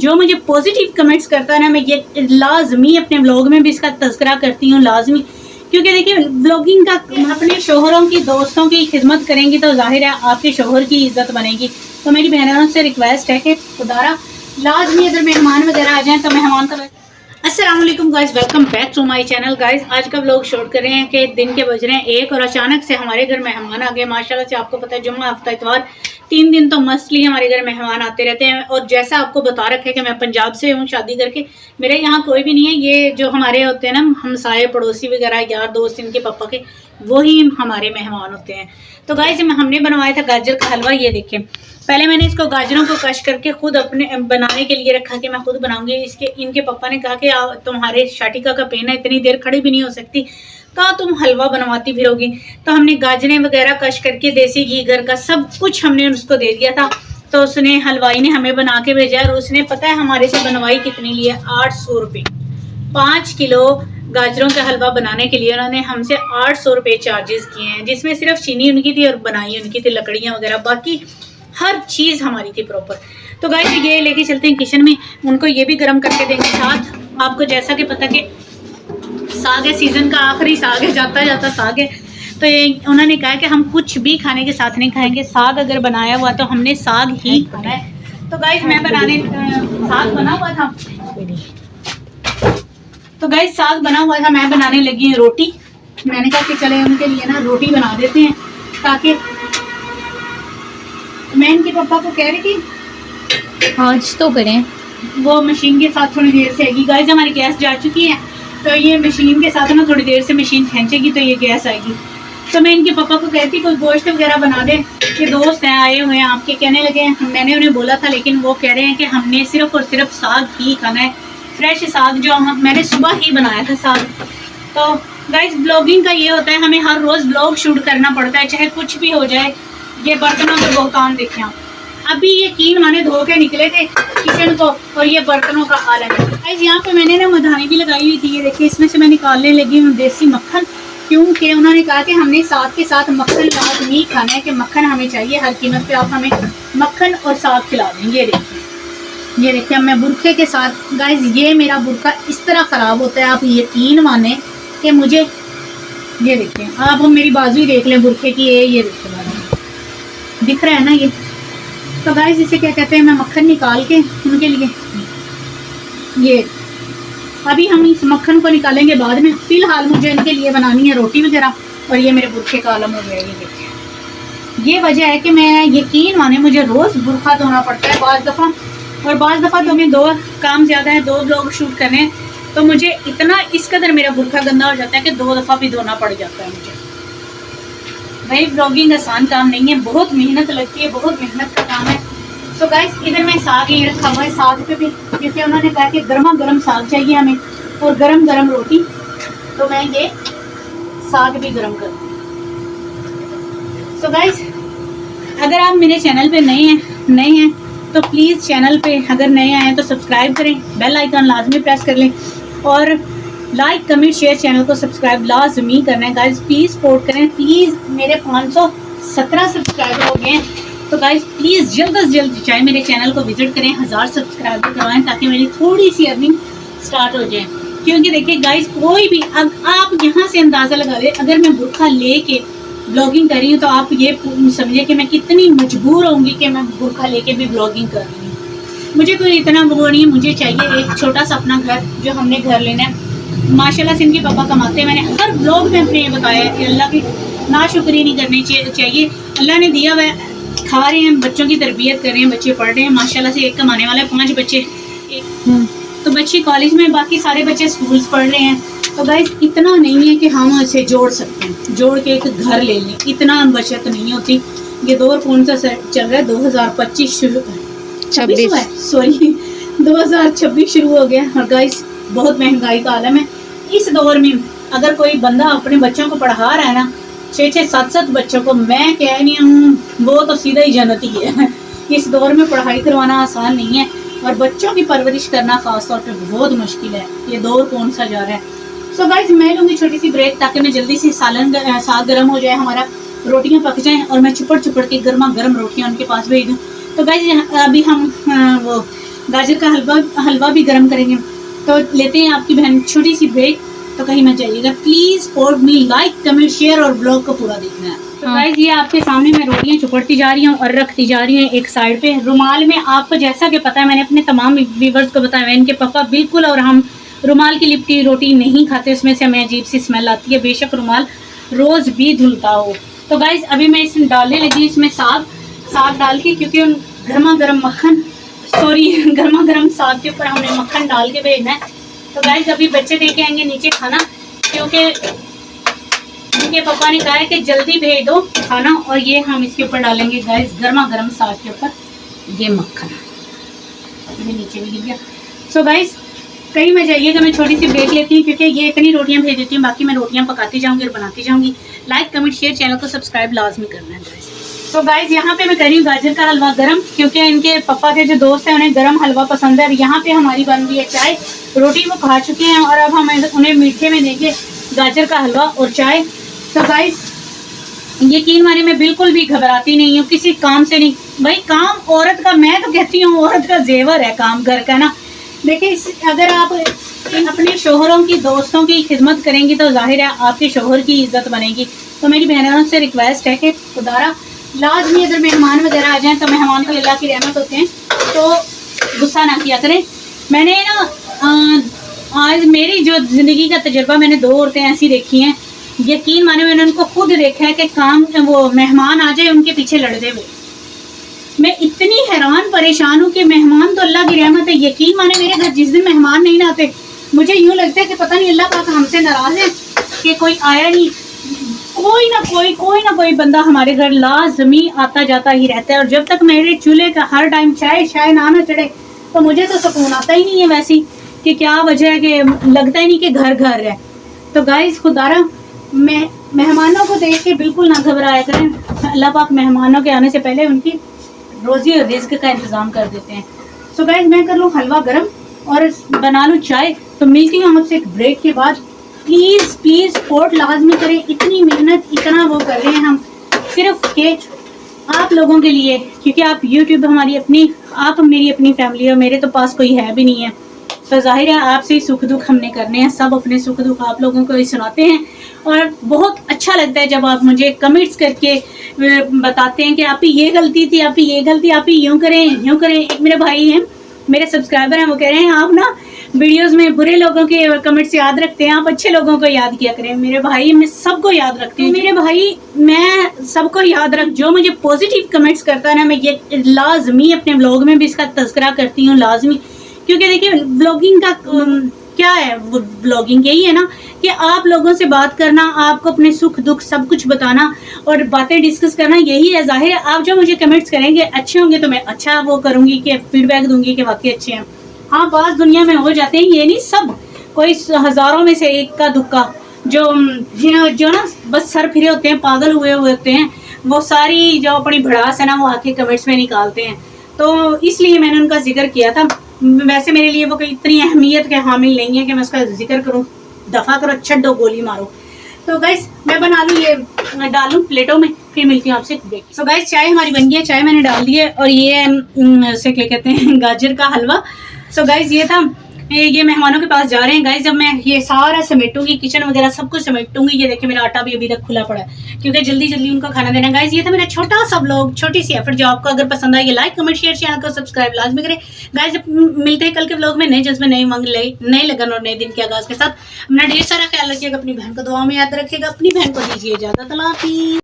जो मुझे positive comments करता है ना, मैं ये लाजमी अपने व्लॉग में भी इसका तज़किरा करती हूँ, लाजमी। क्योंकि देखिए ब्लॉगिंग का अपने शोहरों की, दोस्तों की खिदमत करेंगी तो जाहिर है आपके शोहर की इज्जत बनेगी। तो मेरी बहनों से रिक्वेस्ट है कि खुदारा लाजमी अगर मेहमान वगैरह आ जाएं तो मेहमान का अस्सलाम वालेकुम guys, welcome back to my channel. Guys आज का व्लॉग शूट कर रहे हैं कि दिन के बज रहे हैं 1 और अचानक से हमारे घर मेहमान आ गए। माशाल्लाह से आपको पता है जुम्मा, हफ्ता, इतवार 3 दिन तो मस्टली हमारे घर मेहमान आते रहते हैं। और जैसा आपको बता रखा है कि मैं पंजाब से हूँ शादी करके, मेरे यहाँ कोई भी नहीं है। ये जो हमारे होते हैं ना हमसाए, पड़ोसी वगैरह, यार दोस्त इनके पापा के, वही हमारे मेहमान होते हैं। तो गाइस हमने बनवाया था गाजर का हलवा। ये देखें, पहले मैंने इसको गाजरों को कश करके खुद अपने बनाने के लिए रखा कि मैं खुद बनाऊंगी। इनके पापा ने कहा कि तुम्हारे शाटिका का पेन है, इतनी देर खड़ी भी नहीं हो सकती, कहा तुम हलवा बनवाती फिरोगी। तो हमने गाजरें वगैरह कश करके, देसी घी घर का सब कुछ हमने उसको दे दिया था। तो उसने, हलवाई ने हमें बना के भेजा और उसने पता है हमारे से बनवाई कितनी ली है? 800 रुपये। 5 किलो गाजरों का हलवा बनाने के लिए उन्होंने हमसे 800 रुपये चार्जेस किए हैं, जिसमें सिर्फ चीनी उनकी थी और बनाई उनकी थी, लकड़ियाँ वगैरह, बाकी हर चीज़ हमारी थी प्रॉपर। तो गाइस ये लेके चलते हैं किचन में, उनको ये भी गर्म करके देंगे साथ। आपको जैसा कि पता कि साग है, सीज़न का आखिरी साग है, जाता जाता साग है। तो ये उन्होंने कहा कि हम कुछ भी खाने के साथ नहीं खाएंगे, साग अगर बनाया हुआ तो हमने साग ही खाना है। तो गाइस मैं बनाने, साग बना हुआ था, तो गाइस साग बना हुआ था, मैं बनाने लगी हूँ रोटी। मैंने कहा कि चले उनके लिए ना रोटी बना देते हैं, ताकि मैं इनके पापा को कह रही थी आज तो करें, वो मशीन के साथ थोड़ी देर से आएगी। गाइस हमारी गैस जा चुकी है, तो ये मशीन के साथ ना थोड़ी देर से मशीन खींचेगी तो ये गैस आएगी। तो मैं इनके पापा को कहती कोई गोश्त वगैरह बना दे, कि दोस्त हैं आए हुए हैं आपके, कहने लगे हैं। मैंने उन्हें बोला था, लेकिन वो कह रहे हैं कि हमने सिर्फ और सिर्फ साग ही खाना है, फ्रेश साग जो मैंने सुबह ही बनाया था साग। तो गाइस ब्लॉगिंग का ये होता है, हमें हर रोज़ ब्लॉग शूट करना पड़ता है, चाहे कुछ भी हो जाए। ये बर्तनों के बहुतान देखें आप, अभी ये 3 माने धो के निकले थे किचन को, और ये बर्तनों का आलम है। गाइस यहाँ पे मैंने ना मधानी भी लगाई हुई थी, ये देखिए, इसमें से मैं निकालने लगी हूँ देसी मक्खन, क्योंकि उन्होंने कहा कि हमने साग के साथ मक्खन लाजमी खाना है, कि मक्खन हमें चाहिए हर कीमत पे, आप हमें मक्खन और साग खिला देंगे। ये देखिए मैं बुरखे के साथ, गाइस ये मेरा बुरखा इस तरह ख़राब होता है, आप यकीन माने कि मुझे, ये देखिए आप हम मेरी बाजू ही देख लें बुरखे की, ये देखिए दिख रहा है ना ये। तो गाइस इसे क्या कहते हैं, मैं मक्खन निकाल के उनके लिए, ये अभी हम इस मक्खन को निकालेंगे बाद में। फिलहाल मुझे इनके लिए बनानी है रोटी वगैरह, और ये मेरे बुरखे का आलम हो गया। ये देखिए, ये वजह है कि मैं, यकीन माने, मुझे रोज़ बुरखा धोना पड़ता है बाज़ दफ़ा, और बाज़ दफ़ा तो मैं 2 काम ज़्यादा है, 2 ब्लॉग शूट करने हैं, तो मुझे इतना इस कदर मेरा बुरखा गंदा हो जाता है कि 2 दफ़ा भी धोना पड़ जाता है मुझे। भाई ब्लॉगिंग आसान काम नहीं है, बहुत मेहनत लगती है, बहुत मेहनत का काम है। तो गाइस इधर मैं साग ये रखा हुआ है, साग पे भी जैसे उन्होंने कहा कि गर्मा गर्म साग चाहिए हमें, और गरम गरम रोटी, तो मैं ये साग भी गरम कर दूँ। तो गाइस अगर आप मेरे चैनल पे नए हैं तो प्लीज़ चैनल पे अगर नए आए हैं तो सब्सक्राइब करें, बेल आइकन लाजमी प्रेस कर लें, और लाइक कमेंट शेयर, चैनल को सब्सक्राइब लाजमी करना है। गाइस प्लीज़ सपोर्ट करें, प्लीज़। मेरे 517 सब्सक्राइबर हो गए हैं, तो गाइस प्लीज़ जल्द से जल्द चाहे मेरे चैनल को विजिट करें, 1000 सब्सक्राइबर करवाएं, ताकि मेरी थोड़ी सी अर्निंग स्टार्ट हो जाए। क्योंकि देखिए गाइस, कोई भी आप यहाँ से अंदाज़ा लगा लें, अगर मैं बुरखा ले के ब्लॉगिंग कर रही हूँ तो आप ये समझिए कि मैं कितनी मजबूर होंगी कि मैं बुरखा लेके भी ब्लॉगिंग कर रही हूँ। मुझे कोई इतना वो नहीं है, मुझे चाहिए एक छोटा सा अपना घर, जो हमने घर लेना है। माशाल्लाह से इनके पापा कमाते हैं, मैंने हर ब्लॉग में अपने ये बताया है कि अल्लाह की नाशुक्री नहीं करनी चाहिए। अल्लाह ने दिया हुआ है, खा रहे हैं, बच्चों की तरबियत कर रहे हैं, बच्चे पढ़ रहे हैं माशाल्लाह से। एक कमाने वाला है, 5 बच्चे, तो बच्चे कॉलेज में, बाकी सारे बच्चे स्कूल्स पढ़ रहे हैं। तो गाइस इतना नहीं है कि हम इसे जोड़ सकते हैं, जोड़ के एक घर ले लें, इतना बचत नहीं होती। ये दौर कौन सा चल रहा है? 2025 शुरू, 2026 शुरू हो गया, और गाइस बहुत महंगाई का आलम है। इस दौर में अगर कोई बंदा अपने बच्चों को पढ़ा रहा है ना, 6-6, 7-7 बच्चों को, मैं कह रही हूँ वो तो सीधा ही जन्नती है। इस दौर में पढ़ाई करवाना आसान नहीं है, और बच्चों की परवरिश करना खास तौर पे बहुत मुश्किल है। ये दौर कौन सा जा रहा है। सो गाइस मैं लूँगी छोटी सी ब्रेक, ताकि मैं जल्दी से साग गर्म हो जाए, हमारा रोटियाँ पक जाएँ, और मैं चुपड़ के गर्मा गर्म रोटियाँ उनके पास भेज दूँ। तो गाइस अभी हम वो गाजर का हलवा भी गर्म करेंगे। तो लेते हैं आपकी बहन छोटी सी ब्रेक, तो कहीं मत जाइएगा। Please support me, like comment share और ब्लॉग को पूरा देखना है। तो गाइस ये आपके सामने मैं रोटियां चुपड़ती जा रही हूँ और रखती जा रही हूँ एक साइड पे। रुमाल में आपको जैसा कि पता है, मैंने अपने तमाम व्यूवर्स को बताया, मैं इनके पापा बिल्कुल और हम रुमाल की लिपटी रोटी नहीं खाते, उसमें से हमें अजीब सी स्मेल आती है, बेशक रुमाल रोज़ भी धुलता हो। तो गाइस अभी मैं इसमें डालने लगी, इसमें साग डाल के, क्योंकि गर्मा गर्म गर्मा गर्म साग के ऊपर हमने मक्खन डाल के भेजना है। तो गाइस अभी बच्चे दे के आएंगे नीचे खाना, क्योंकि इनके पापा ने कहा है कि जल्दी भेज दो खाना, और ये हम इसके ऊपर डालेंगे गाइस गर्मा गर्म साग के ऊपर ये मक्खन। अभी नीचे भी गिर गया। सो गाइस कहीं में जाइएगा, मैं छोटी सी ब्रेक लेती हूँ, क्योंकि ये इतनी रोटियां भेज देती हूँ, बाकी मैं रोटियां पकाती जाऊँगी और बनाती जाऊँगी। लाइक कमेंट शेयर, चैनल को सब्सक्राइब लाजमी करना है गाइस। तो गाइस यहाँ पे मैं कर रही हूँ गाजर का हलवा गरम, क्योंकि इनके पापा के जो दोस्त हैं उन्हें गरम हलवा पसंद है। और यहाँ पे हमारी बन रही है चाय, रोटी वो खा चुके हैं, और अब हम उन्हें मीठे में देंगे गाजर का हलवा और चाय। तो गाइस यकीन माने मैं बिल्कुल भी घबराती नहीं हूँ किसी काम से। नहीं भाई, काम औरत का, मैं तो कहती हूँ औरत का जेवर है काम घर का ना। देखिए अगर आप अपने शोहरों की, दोस्तों की खिदमत करेंगी तो जाहिर है आपके शोहर की इज्जत बनेगी। तो मेरी बहनों से रिक्वेस्ट है कि खुदारा लाजमी अगर मेहमान वगैरह आ जाएं, तो मेहमान को अल्लाह की रहमत होते हैं, तो गुस्सा ना किया करें। मैंने ना आज मेरी जो ज़िंदगी का तजुर्बा, मैंने 2 औरतें ऐसी देखी हैं, यकीन माने मैंने उनको खुद देखा है कि काम वो मेहमान आ जाए उनके पीछे लड़ते हुए। मैं इतनी हैरान परेशान हूँ कि मेहमान तो अल्लाह की रहमत है। यकीन माने मेरे घर जिस दिन मेहमान नहीं आते, मुझे यूँ लगता है कि पता नहीं अल्लाह पाक हमसे नाराज़ है कि कोई आया नहीं। कोई ना कोई बंदा हमारे घर लाजमी आता जाता ही रहता है, और जब तक मेरे चूल्हे का हर टाइम चाय ना चढ़े, तो मुझे तो सुकून आता ही नहीं है वैसी, कि क्या वजह है कि लगता ही नहीं कि घर है। तो गाइस खुदारा मैं मेहमानों को देख के बिल्कुल ना घबराया करें। अल्लाह पाक मेहमानों के आने से पहले उनकी रोजी और रिज्क का इंतज़ाम कर देते हैं। सो गाइस मैं कर लूँ हलवा गर्म और बना लूँ चाय। तो मिलती हूँ आपसे एक ब्रेक के बाद। प्लीज़ सपोर्ट लाजमी करें, इतनी मेहनत इतना वो कर रहे हैं हम सिर्फ के आप लोगों के लिए, क्योंकि आप यूट्यूब हमारी अपनी, आप मेरी अपनी फैमिली हो, मेरे तो पास कोई है भी नहीं है। तो जाहिर है आपसे ही सुख दुख हमने करने हैं, सब अपने सुख दुख आप लोगों को ही सुनाते हैं। और बहुत अच्छा लगता है जब आप मुझे कमेंट्स करके बताते हैं कि आप ही ये गलती थी, आप ही ये गलती, आप ही यूँ करें। एक मेरे भाई हैं, मेरे सब्सक्राइबर हैं, वो कह रहे हैं आप ना वीडियोस में बुरे लोगों के कमेंट्स याद रखते हैं, आप अच्छे लोगों को याद किया करें। मेरे भाई मैं सबको याद रखती हूँ, मेरे भाई मैं सबको याद रख, जो मुझे पॉजिटिव कमेंट्स करता है ना, मैं ये लाजमी अपने ब्लॉग में भी इसका तज़किरा करती हूँ लाजमी। क्योंकि देखिए ब्लॉगिंग का क्या है, वो ब्लॉगिंग यही है ना कि आप लोगों से बात करना, आपको अपने सुख दुख सब कुछ बताना और बातें डिस्कस करना, यही है। जाहिर है आप जो मुझे कमेंट्स करेंगे अच्छे होंगे तो मैं अच्छा वो करूँगी कि फीडबैक दूंगी कि वाकई अच्छे हैं। हाँ बात दुनिया में हो जाते हैं, ये नहीं सब, कोई हज़ारों में से एक का दुक्का जो ना बस सर फिरे होते हैं, पागल हुए होते हैं, वो सारी जो अपनी भड़ास है ना वो आके कमेंट्स में निकालते हैं। तो इसलिए मैंने उनका जिक्र किया था। वैसे मेरे लिए वो कोई इतनी अहमियत के हामिल नहीं है कि मैं उसका जिक्र करूं, दफ़ा करो छड्डो गोली मारो। तो गाइस मैं बना लूँ, ये डालूँ प्लेटों में, फिर मिलती हूँ आपसे ब्रेक। सो गाइस चाय हमारी बन गई है, चाय मैंने डाल दी है, और ये से क्या कहते हैं गाजर का हलवा। सो गाइस ये था, ये मेहमानों के पास जा रहे हैं गाइस। जब मैं ये सारा समेटूंगी, किचन वगैरह सब कुछ समेटूंगी। ये देखिए मेरा आटा भी अभी तक खुला पड़ा है, क्योंकि जल्दी उनको खाना देना। गाइस ये था मेरा छोटा सा व्लॉग, छोटी सी एफर्ट, जो आपको अगर पसंद आएगी लाइक कमेंट शेयर, चैनल को सब्सक्राइब लाजमी करें। गाइस मिलते हैं कल के व्लॉग में नए जज्बे, नए लगन और नए दिन के आगाज के साथ। अपना ढेर सारा ख्याल रखिएगा, अपनी बहन को दुआ में याद रखिएगा, अपनी बहन को दीजिए इजाजत। अल्लाह हाफिज़।